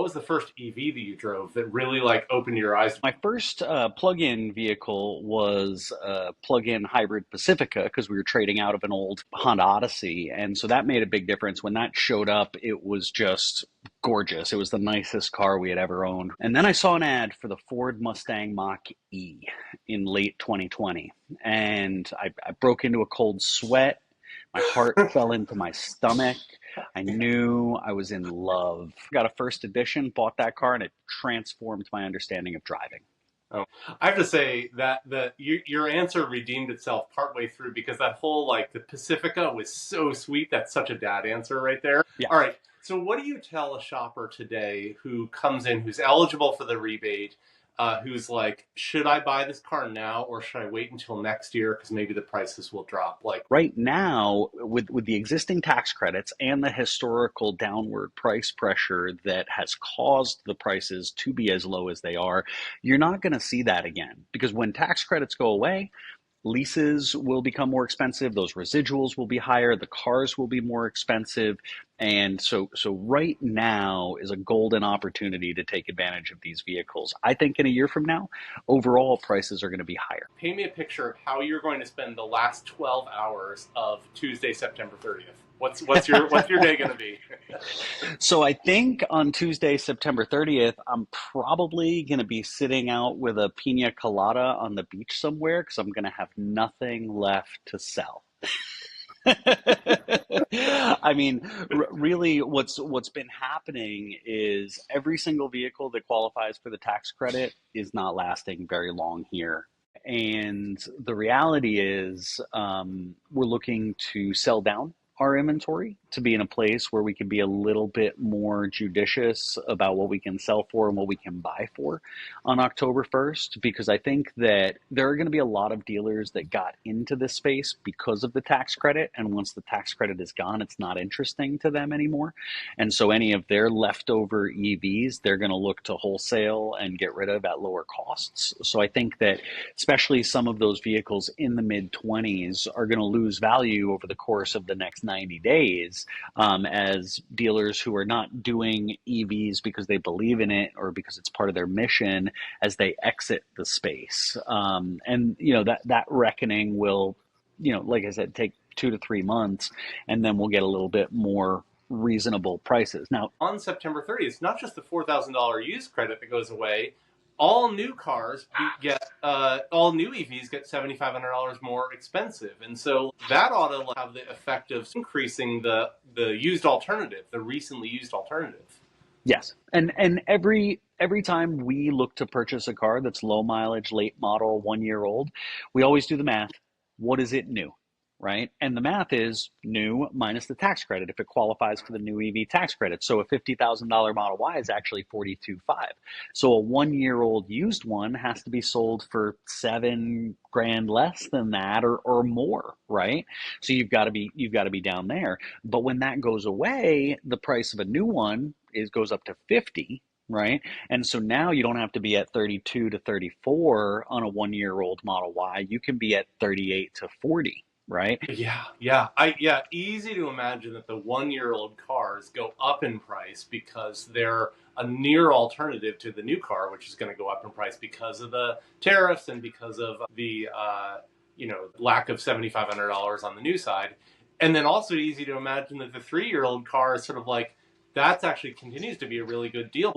was the first EV that you drove that really like opened your eyes? My first plug-in vehicle was a plug-in hybrid Pacifica because we were trading out of an old Honda Odyssey, and so that made a big difference. When that showed up, it was just gorgeous. It was the nicest car we had ever owned. And then I saw an ad for the Ford Mustang Mach-E in late 2020, and I broke into a cold sweat. My heart fell into my stomach. I knew I was in love. Got a first edition, bought that car, and it transformed my understanding of driving. Oh, I have to say that your answer redeemed itself partway through because that whole like the Pacifica was so sweet. That's such a dad answer right there. Yeah. All right. So what do you tell a shopper today who comes in, who's eligible for the rebate, who's like, should I buy this car now or should I wait until next year because maybe the prices will drop? Like, Right now, with the existing tax credits and the historical downward price pressure that has caused the prices to be as low as they are, you're not going to see that again. Because when tax credits go away, leases will become more expensive, those residuals will be higher, the cars will be more expensive. And so right now is a golden opportunity to take advantage of these vehicles. I think in a year from now, overall prices are going to be higher. paint me a picture of how you're going to spend the last 12 hours of Tuesday, September 30th. What's your day going to be? So I think on Tuesday, September 30th, I'm probably going to be sitting out with a pina colada on the beach somewhere because I'm going to have nothing left to sell. I mean, really, what's been happening is every single vehicle that qualifies for the tax credit is not lasting very long here. And the reality is, we're looking to sell down our inventory to be in a place where we can be a little bit more judicious about what we can sell for and what we can buy for on October 1st, because I think that there are going to be a lot of dealers that got into this space because of the tax credit. And once the tax credit is gone, it's not interesting to them anymore. And so any of their leftover EVs, they're going to look to wholesale and get rid of at lower costs. So I think that especially some of those vehicles in the mid 20s are going to lose value over the course of the next 90 days, as dealers who are not doing EVs because they believe in it or because it's part of their mission as they exit the space. And that reckoning will, like I said, take 2 to 3 months, and then we'll get a little bit more reasonable prices. Now, On September 30th, it's not just the $4,000 used credit that goes away. All new cars all new EVs get $7,500 more expensive, and so that ought to have the effect of increasing the used alternative, the recently used alternative. yes, and every time we look to purchase a car that's low mileage, late model, 1 year old, we always do the math. What is it new? Right? And the math is new minus the tax credit if it qualifies for the new EV tax credit. So a $50,000 Model Y is actually 42.5. So a 1 year old used one has to be sold for 7 grand less than that or more, right? So you've got to be down there. But when that goes away, the price of a new one goes up to 50, right? And so now you don't have to be at 32 to 34 on a 1 year old Model Y. You can be at 38 to 40, right? Yeah, easy to imagine that the 1 year old cars go up in price because they're a near alternative to the new car, which is going to go up in price because of the tariffs and because of the lack of $7,500 on the new side. And then also easy to imagine that the 3 year old car is sort of like that's actually continues to be a really good deal.